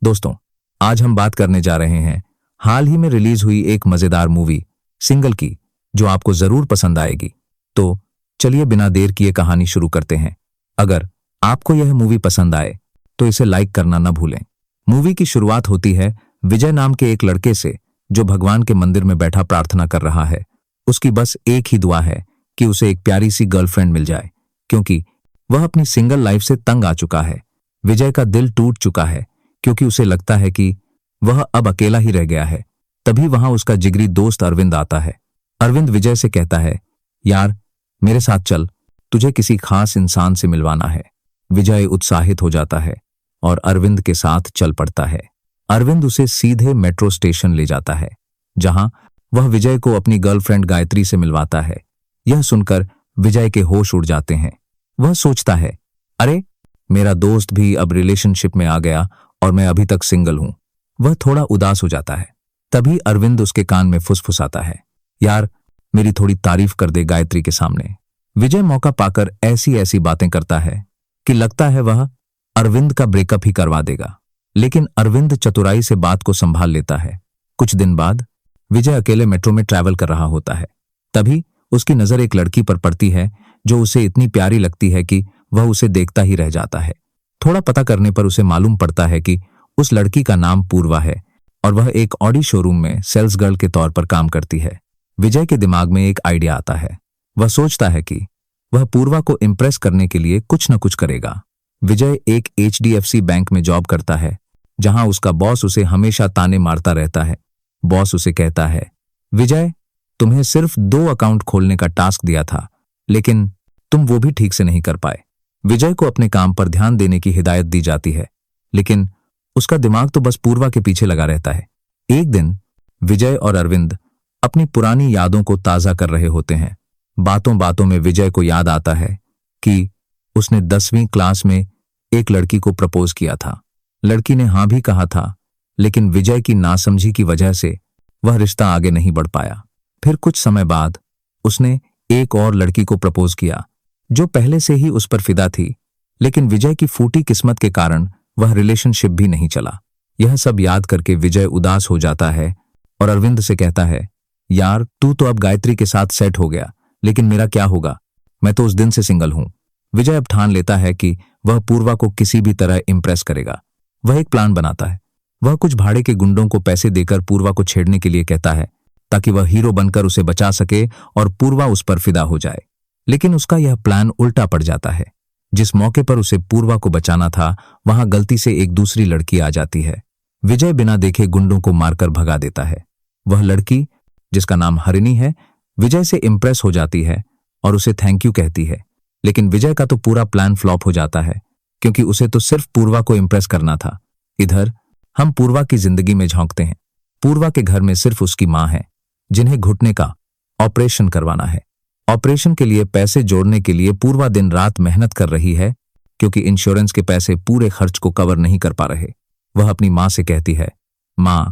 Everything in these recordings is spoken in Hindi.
दोस्तों, आज हम बात करने जा रहे हैं हाल ही में रिलीज हुई एक मजेदार मूवी सिंगल की, जो आपको जरूर पसंद आएगी। तो चलिए बिना देर किए कहानी शुरू करते हैं। अगर आपको यह मूवी पसंद आए तो इसे लाइक करना न भूलें। मूवी की शुरुआत होती है विजय नाम के एक लड़के से, जो भगवान के मंदिर में बैठा प्रार्थना कर रहा है। उसकी बस एक ही दुआ है कि उसे एक प्यारी सी गर्लफ्रेंड मिल जाए, क्योंकि वह अपनी सिंगल लाइफ से तंग आ चुका है। विजय का दिल टूट चुका है, क्योंकि उसे लगता है कि वह अब अकेला ही रह गया है। तभी वहां उसका जिगरी दोस्त अरविंद आता है। अरविंद विजय से कहता है, यार मेरे साथ चल, तुझे किसी खास इंसान से मिलवाना है। विजय उत्साहित हो जाता है और अरविंद के साथ चल पड़ता है। अरविंद उसे सीधे मेट्रो स्टेशन ले जाता है, जहां वह विजय को अपनी गर्लफ्रेंड गायत्री से मिलवाता है। यह सुनकर विजय के होश उड़ जाते हैं। वह सोचता है, अरे मेरा दोस्त भी अब रिलेशनशिप में आ गया और मैं अभी तक सिंगल हूं। वह थोड़ा उदास हो जाता है। तभी अरविंद उसके कान में फुसफुसाता है, यार मेरी थोड़ी तारीफ कर दे गायत्री के सामने। विजय मौका पाकर ऐसी ऐसी बातें करता है कि लगता है वह अरविंद का ब्रेकअप ही करवा देगा। लेकिन अरविंद चतुराई से बात को संभाल लेता है। कुछ दिन बाद विजय अकेले मेट्रो में ट्रैवल कर रहा होता है। तभी उसकी नजर एक लड़की पर पड़ती है, जो उसे इतनी प्यारी लगती है कि वह उसे देखता ही रह जाता है। थोड़ा पता करने पर उसे मालूम पड़ता है कि उस लड़की का नाम पूर्वा है और वह एक ऑडी शोरूम में सेल्स गर्ल के तौर पर काम करती है। विजय के दिमाग में एक आइडिया आता है। वह सोचता है कि वह पूर्वा को इम्प्रेस करने के लिए कुछ न कुछ करेगा। विजय एक HDFC बैंक में जॉब करता है, जहां उसका बॉस उसे हमेशा ताने मारता रहता है। बॉस उसे कहता है, विजय तुम्हें सिर्फ 2 अकाउंट खोलने का टास्क दिया था, लेकिन तुम वो भी ठीक से नहीं कर पाए। विजय को अपने काम पर ध्यान देने की हिदायत दी जाती है, लेकिन उसका दिमाग तो बस पूर्वा के पीछे लगा रहता है। एक दिन विजय और अरविंद अपनी पुरानी यादों को ताजा कर रहे होते हैं। बातों बातों में विजय को याद आता है कि उसने 10वीं क्लास में एक लड़की को प्रपोज किया था। लड़की ने हां भी कहा था, लेकिन विजय की नासमझी की वजह से वह रिश्ता आगे नहीं बढ़ पाया। फिर कुछ समय बाद उसने एक और लड़की को प्रपोज किया, जो पहले से ही उस पर फिदा थी, लेकिन विजय की फूटी किस्मत के कारण वह रिलेशनशिप भी नहीं चला। यह सब याद करके विजय उदास हो जाता है और अरविंद से कहता है, यार तू तो अब गायत्री के साथ सेट हो गया, लेकिन मेरा क्या होगा? मैं तो उस दिन से सिंगल हूं। विजय अब ठान लेता है कि वह पूर्वा को किसी भी तरह इंप्रेस करेगा। वह एक प्लान बनाता है। वह कुछ भाड़े के गुंडों को पैसे देकर पूर्वा को छेड़ने के लिए कहता है, ताकि वह हीरो बनकर उसे बचा सके और पूर्वा उस पर फिदा हो जाए। लेकिन उसका यह प्लान उल्टा पड़ जाता है। जिस मौके पर उसे पूर्वा को बचाना था, वहां गलती से एक दूसरी लड़की आ जाती है। विजय बिना देखे गुंडों को मारकर भगा देता है। वह लड़की, जिसका नाम हरिणी है, विजय से इंप्रेस हो जाती है और उसे थैंक यू कहती है। लेकिन विजय का तो पूरा प्लान फ्लॉप हो जाता है, क्योंकि उसे तो सिर्फ पूर्वा को इंप्रेस करना था। इधर हम पूर्वा की जिंदगी में झांकते हैं। पूर्वा के घर में सिर्फ उसकी मां है, जिन्हें घुटने का ऑपरेशन करवाना है। ऑपरेशन के लिए पैसे जोड़ने के लिए पूर्वा दिन रात मेहनत कर रही है, क्योंकि इंश्योरेंस के पैसे पूरे खर्च को कवर नहीं कर पा रहे। वह अपनी मां से कहती है, मां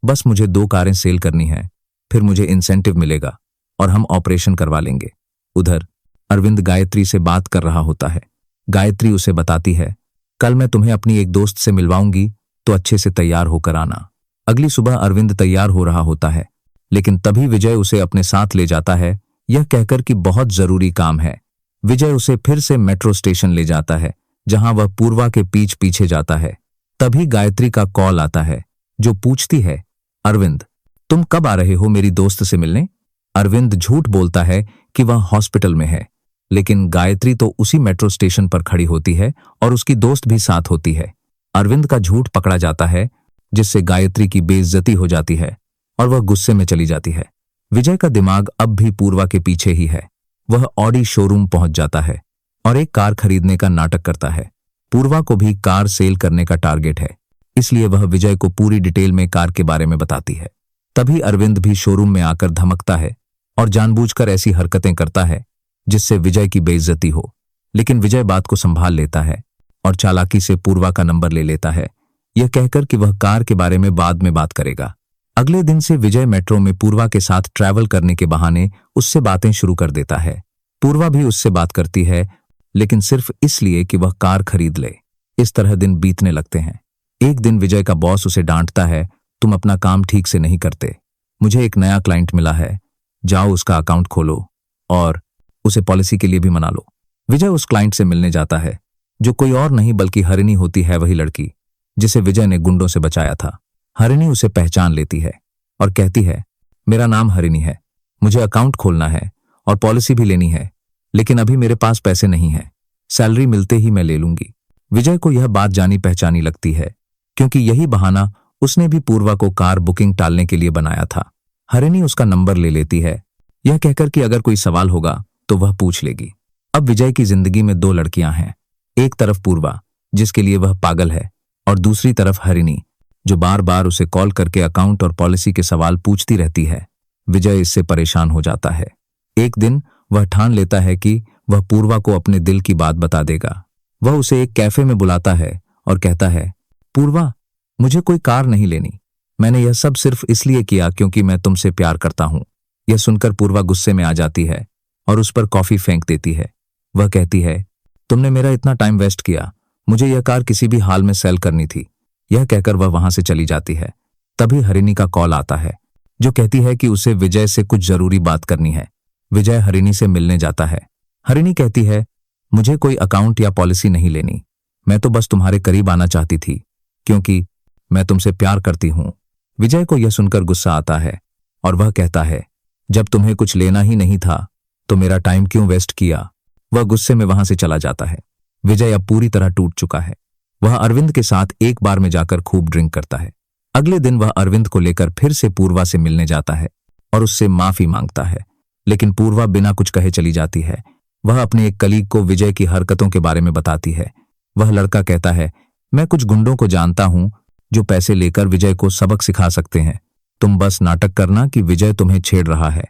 बस मुझे 2 कारें सेल करनी है, फिर मुझे इंसेंटिव मिलेगा और हम ऑपरेशन करवा लेंगे। उधर अरविंद गायत्री से बात कर रहा होता है। गायत्री उसे बताती है, कल मैं तुम्हें अपनी एक दोस्त से मिलवाऊंगी, तो अच्छे से तैयार होकर आना। अगली सुबह अरविंद तैयार हो रहा होता है, लेकिन तभी विजय उसे अपने साथ ले जाता है, यह कहकर कि बहुत जरूरी काम है। विजय उसे फिर से मेट्रो स्टेशन ले जाता है, जहां वह पूर्वा के पीछे जाता है। तभी गायत्री का कॉल आता है, जो पूछती है, अरविंद तुम कब आ रहे हो मेरी दोस्त से मिलने? अरविंद झूठ बोलता है कि वह हॉस्पिटल में है, लेकिन गायत्री तो उसी मेट्रो स्टेशन पर खड़ी होती है और उसकी दोस्त भी साथ होती है। अरविंद का झूठ पकड़ा जाता है, जिससे गायत्री की बेइज्जती हो जाती है और वह गुस्से में चली जाती है। विजय का दिमाग अब भी पूर्वा के पीछे ही है। वह ऑडी शोरूम पहुंच जाता है और एक कार खरीदने का नाटक करता है। पूर्वा को भी कार सेल करने का टारगेट है, इसलिए वह विजय को पूरी डिटेल में कार के बारे में बताती है। तभी अरविंद भी शोरूम में आकर धमकता है और जानबूझकर ऐसी हरकतें करता है जिससे विजय की बेइज्जती हो। लेकिन विजय बात को संभाल लेता है और चालाकी से पूर्वा का नंबर ले लेता है, यह कहकर कि वह कार के बारे में बाद में बात करेगा। अगले दिन से विजय मेट्रो में पूर्वा के साथ ट्रैवल करने के बहाने उससे बातें शुरू कर देता है। पूर्वा भी उससे बात करती है, लेकिन सिर्फ इसलिए कि वह कार खरीद ले। इस तरह दिन बीतने लगते हैं। एक दिन विजय का बॉस उसे डांटता है, तुम अपना काम ठीक से नहीं करते। मुझे एक नया क्लाइंट मिला है, जाओ उसका अकाउंट खोलो और उसे पॉलिसी के लिए भी मना लो। विजय उस क्लाइंट से मिलने जाता है, जो कोई और नहीं बल्कि हरिणी होती है, वही लड़की जिसे विजय ने गुंडों से बचाया था। हरिणी उसे पहचान लेती है और कहती है, मेरा नाम हरिणी है, मुझे अकाउंट खोलना है और पॉलिसी भी लेनी है, लेकिन अभी मेरे पास पैसे नहीं है, सैलरी मिलते ही मैं ले लूंगी। विजय को यह बात जानी पहचानी लगती है, क्योंकि यही बहाना उसने भी पूर्वा को कार बुकिंग टालने के लिए बनाया था। हरिणी उसका नंबर ले लेती है, यह कहकर कि अगर कोई सवाल होगा तो वह पूछ लेगी। अब विजय की जिंदगी में दो लड़कियां हैं, एक तरफ पूर्वा जिसके लिए वह पागल है, और दूसरी तरफ हरिणी जो बार बार उसे कॉल करके अकाउंट और पॉलिसी के सवाल पूछती रहती है। विजय इससे परेशान हो जाता है। एक दिन वह ठान लेता है कि वह पूर्वा को अपने दिल की बात बता देगा। वह उसे एक कैफे में बुलाता है और कहता है, पूर्वा, मुझे कोई कार नहीं लेनी, मैंने यह सब सिर्फ इसलिए किया क्योंकि मैं तुमसे प्यार करता हूं। यह सुनकर पूर्वा गुस्से में आ जाती है और उस पर कॉफी फेंक देती है। वह कहती है, तुमने मेरा इतना टाइम वेस्ट किया, मुझे यह कार किसी भी हाल में सेल करनी थी। यह कहकर वह वहां से चली जाती है। तभी हरिणी का कॉल आता है, जो कहती है कि उसे विजय से कुछ जरूरी बात करनी है। विजय हरिणी से मिलने जाता है। हरिणी कहती है, मुझे कोई अकाउंट या पॉलिसी नहीं लेनी, मैं तो बस तुम्हारे करीब आना चाहती थी क्योंकि मैं तुमसे प्यार करती हूं। विजय को यह सुनकर गुस्सा आता है और वह कहता है, जब तुम्हें कुछ लेना ही नहीं था तो मेरा टाइम क्यों वेस्ट किया। वह गुस्से में वहां से चला जाता है। विजय अब पूरी तरह टूट चुका है। वह अरविंद के साथ एक बार में जाकर खूब ड्रिंक करता है। अगले दिन वह अरविंद को लेकर फिर से पूर्वा से मिलने जाता है और उससे माफी मांगता है, लेकिन पूर्वा बिना कुछ कहे चली जाती है। वह अपने एक कलीग को विजय की हरकतों के बारे में बताती है। वह लड़का कहता है, मैं कुछ गुंडों को जानता हूं जो पैसे लेकर विजय को सबक सिखा सकते हैं, तुम बस नाटक करना कि विजय तुम्हें छेड़ रहा है।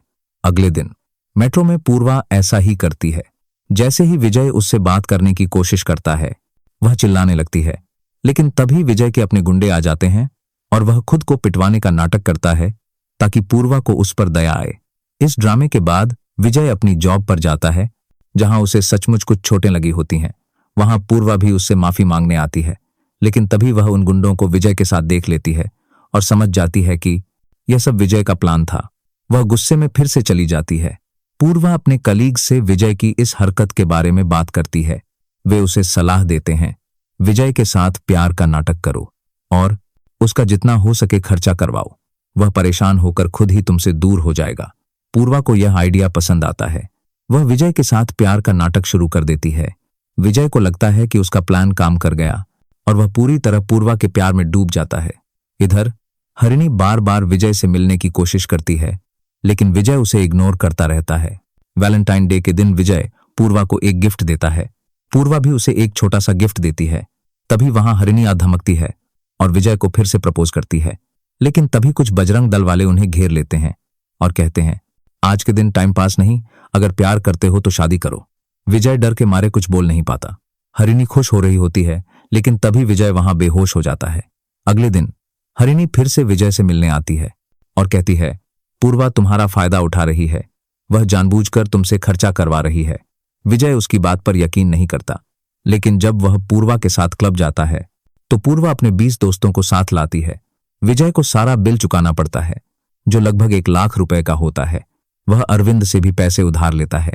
अगले दिन मेट्रो में पूर्वा ऐसा ही करती है। जैसे ही विजय उससे बात करने की कोशिश करता है, वह चिल्लाने लगती है, लेकिन तभी विजय के अपने गुंडे आ जाते हैं और वह खुद को पिटवाने का नाटक करता है ताकि पूर्वा को उस पर दया आए। इस ड्रामे के बाद विजय अपनी जॉब पर जाता है, जहां उसे सचमुच कुछ चोटें लगी होती हैं। वहां पूर्वा भी उससे माफी मांगने आती है, लेकिन तभी वह उन गुंडों को विजय के साथ देख लेती है और समझ जाती है कि यह सब विजय का प्लान था। वह गुस्से में फिर से चली जाती है। पूर्वा अपने कलीग से विजय की इस हरकत के बारे में बात करती है। वे उसे सलाह देते हैं, विजय के साथ प्यार का नाटक करो और उसका जितना हो सके खर्चा करवाओ, वह परेशान होकर खुद ही तुमसे दूर हो जाएगा। पूर्वा को यह आइडिया पसंद आता है। वह विजय के साथ प्यार का नाटक शुरू कर देती है। विजय को लगता है कि उसका प्लान काम कर गया और वह पूरी तरह पूर्वा के प्यार में डूब जाता है। इधर हरिणी बार बार विजय से मिलने की कोशिश करती है, लेकिन विजय उसे इग्नोर करता रहता है। वैलेंटाइन डे के दिन विजय पूर्वा को एक गिफ्ट देता है। पूर्वा भी उसे एक छोटा सा गिफ्ट देती है। तभी वहां हरिणी आ धमकती है और विजय को फिर से प्रपोज करती है, लेकिन तभी कुछ बजरंग दल वाले उन्हें घेर लेते हैं और कहते हैं, आज के दिन टाइम पास नहीं, अगर प्यार करते हो तो शादी करो। विजय डर के मारे कुछ बोल नहीं पाता। हरिणी खुश हो रही होती है, लेकिन तभी विजय वहां बेहोश हो जाता है। अगले दिन हरिणी फिर से विजय से मिलने आती है और कहती है, पूर्वा तुम्हारा फायदा उठा रही है, वह जानबूझकर तुमसे खर्चा करवा रही है। विजय उसकी बात पर यकीन नहीं करता, लेकिन जब वह पूर्वा के साथ क्लब जाता है तो पूर्वा अपने 20 दोस्तों को साथ लाती है। विजय को सारा बिल चुकाना पड़ता है, जो लगभग 1 लाख रुपए का होता है। वह अरविंद से भी पैसे उधार लेता है।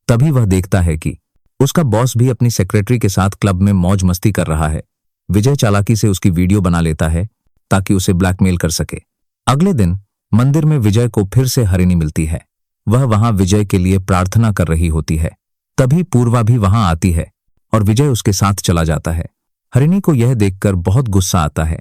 तभी वह देखता है कि उसका बॉस भी अपनी सेक्रेटरी के साथ क्लब में मौज मस्ती कर रहा है। विजय चालाकी से उसकी वीडियो बना लेता है ताकि उसे ब्लैकमेल कर सके। अगले दिन मंदिर में विजय को फिर से हरिणी मिलती है। वह वहां विजय के लिए प्रार्थना कर रही होती है। तभी पूर्वा भी वहां आती है और विजय उसके साथ चला जाता है। हरिणी को यह देखकर बहुत गुस्सा आता है।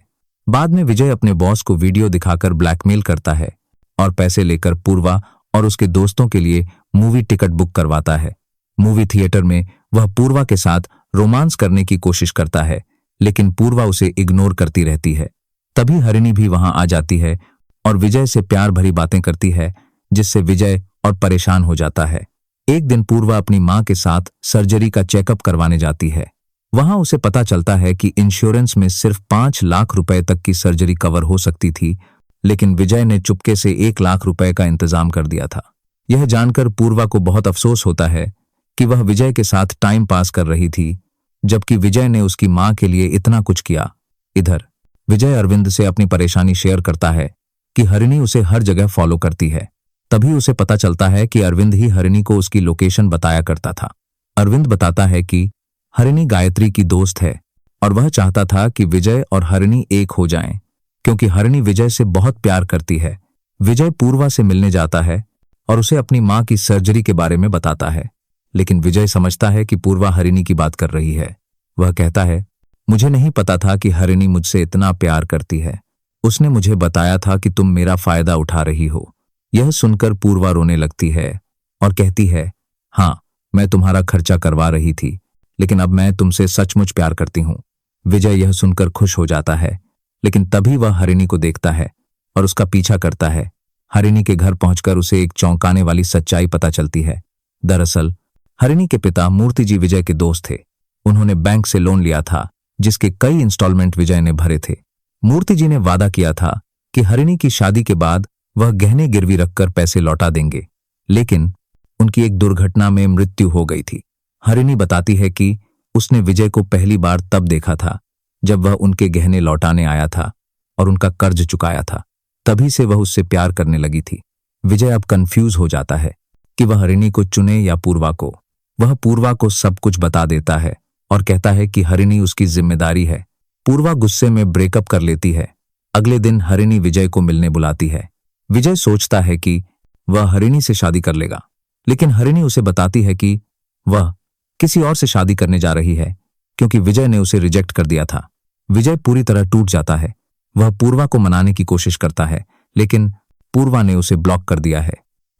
बाद में विजय अपने बॉस को वीडियो दिखाकर ब्लैकमेल करता है और पैसे लेकर पूर्वा और उसके दोस्तों के लिए मूवी टिकट बुक करवाता है। मूवी थिएटर में वह पूर्वा के साथ रोमांस करने की कोशिश करता है, लेकिन पूर्वा उसे इग्नोर करती रहती है। तभी हरिणी भी वहां आ जाती है और विजय से प्यार भरी बातें करती है, जिससे विजय और परेशान हो जाता है। एक दिन पूर्वा अपनी मां के साथ सर्जरी का चेकअप करवाने जाती है। वहां उसे पता चलता है कि इंश्योरेंस में सिर्फ 5 लाख रुपए तक की सर्जरी कवर हो सकती थी, लेकिन विजय ने चुपके से 1 लाख रुपए का इंतजाम कर दिया था। यह जानकर पूर्वा को बहुत अफसोस होता है कि वह विजय के साथ टाइम पास कर रही थी, जबकि विजय ने उसकी मां के लिए इतना कुछ किया। इधर विजय अरविंद से अपनी परेशानी शेयर करता है कि हरिणी उसे हर जगह फॉलो करती है। तभी उसे पता चलता है कि अरविंद ही हरिणी को उसकी लोकेशन बताया करता था। अरविंद बताता है कि हरिणी गायत्री की दोस्त है और वह चाहता था कि विजय और हरिणी एक हो जाएं, क्योंकि हरिणी विजय से बहुत प्यार करती है। विजय पूर्वा से मिलने जाता है और उसे अपनी मां की सर्जरी के बारे में बताता है, लेकिन विजय समझता है कि पूर्वा हरिणी की बात कर रही है। वह कहता है, मुझे नहीं पता था कि हरिणी मुझसे इतना प्यार करती है। उसने मुझे बताया था कि तुम मेरा फायदा उठा रही हो। यह सुनकर पूर्वा रोने लगती है और कहती है, हाँ, मैं तुम्हारा खर्चा करवा रही थी, लेकिन अब मैं तुमसे सचमुच प्यार करती हूँ। विजय यह सुनकर खुश हो जाता है, लेकिन तभी वह हरिणी को देखता है और उसका पीछा करता है। हरिणी के घर पहुंचकर उसे एक चौंकाने वाली सच्चाई पता चलती है। दरअसल हरिणी के पिता मूर्ति जी विजय के दोस्त थे। उन्होंने बैंक से लोन लिया था, जिसके कई इंस्टॉलमेंट विजय ने भरे थे। मूर्ति जी ने वादा किया था कि हरिणी की शादी के बाद वह गहने गिरवी रखकर पैसे लौटा देंगे, लेकिन उनकी एक दुर्घटना में मृत्यु हो गई थी। हरिणी बताती है कि उसने विजय को पहली बार तब देखा था जब वह उनके गहने लौटाने आया था और उनका कर्ज चुकाया था। तभी से वह उससे प्यार करने लगी थी। विजय अब कंफ्यूज हो जाता है कि वह हरिणी को चुने या पूर्वा को। वह पूर्वा को सब कुछ बता देता है और कहता है कि हरिणी उसकी जिम्मेदारी है। पूर्वा गुस्से में ब्रेकअप कर लेती है। अगले दिन हरिणी विजय को मिलने बुलाती है। विजय सोचता है कि वह हरिणी से शादी कर लेगा, लेकिन हरिणी उसे बताती है कि वह किसी और से शादी करने जा रही है, क्योंकि विजय ने उसे रिजेक्ट कर दिया था। विजय पूरी तरह टूट जाता है। वह पूर्वा को मनाने की कोशिश करता है, लेकिन पूर्वा ने उसे ब्लॉक कर दिया है।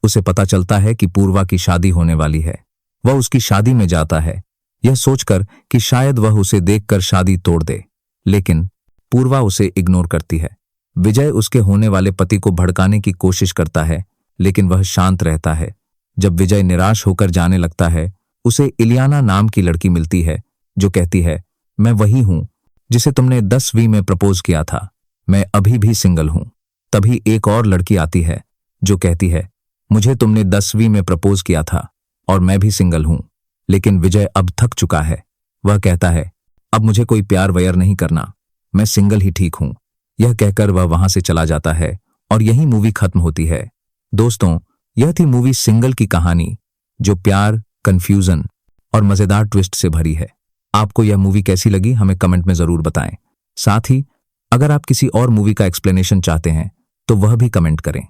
उसे पता चलता है कि पूर्वा की शादी होने वाली है। वह उसकी शादी में जाता है, यह सोचकर कि शायद वह उसे देखकर शादी तोड़ दे, लेकिन पूर्वा उसे इग्नोर करती है। विजय उसके होने वाले पति को भड़काने की कोशिश करता है, लेकिन वह शांत रहता है। जब विजय निराश होकर जाने लगता है, उसे इलियाना नाम की लड़की मिलती है, जो कहती है, मैं वही हूं जिसे तुमने 10वीं में प्रपोज किया था। मैं अभी भी सिंगल हूं। तभी एक और लड़की आती है जो कहती है, मुझे तुमने 10वीं में प्रपोज किया था और मैं भी सिंगल हूं। लेकिन विजय अब थक चुका है। वह कहता है, अब मुझे कोई प्यार वैर नहीं करना, मैं सिंगल ही ठीक हूं। यह कहकर वह वहां से चला जाता है और यही मूवी खत्म होती है। दोस्तों, यह थी मूवी सिंगल की कहानी, जो प्यार, कंफ्यूजन और मजेदार ट्विस्ट से भरी है। आपको यह मूवी कैसी लगी हमें कमेंट में जरूर बताएं। साथ ही अगर आप किसी और मूवी का एक्सप्लेनेशन चाहते हैं तो वह भी कमेंट करें।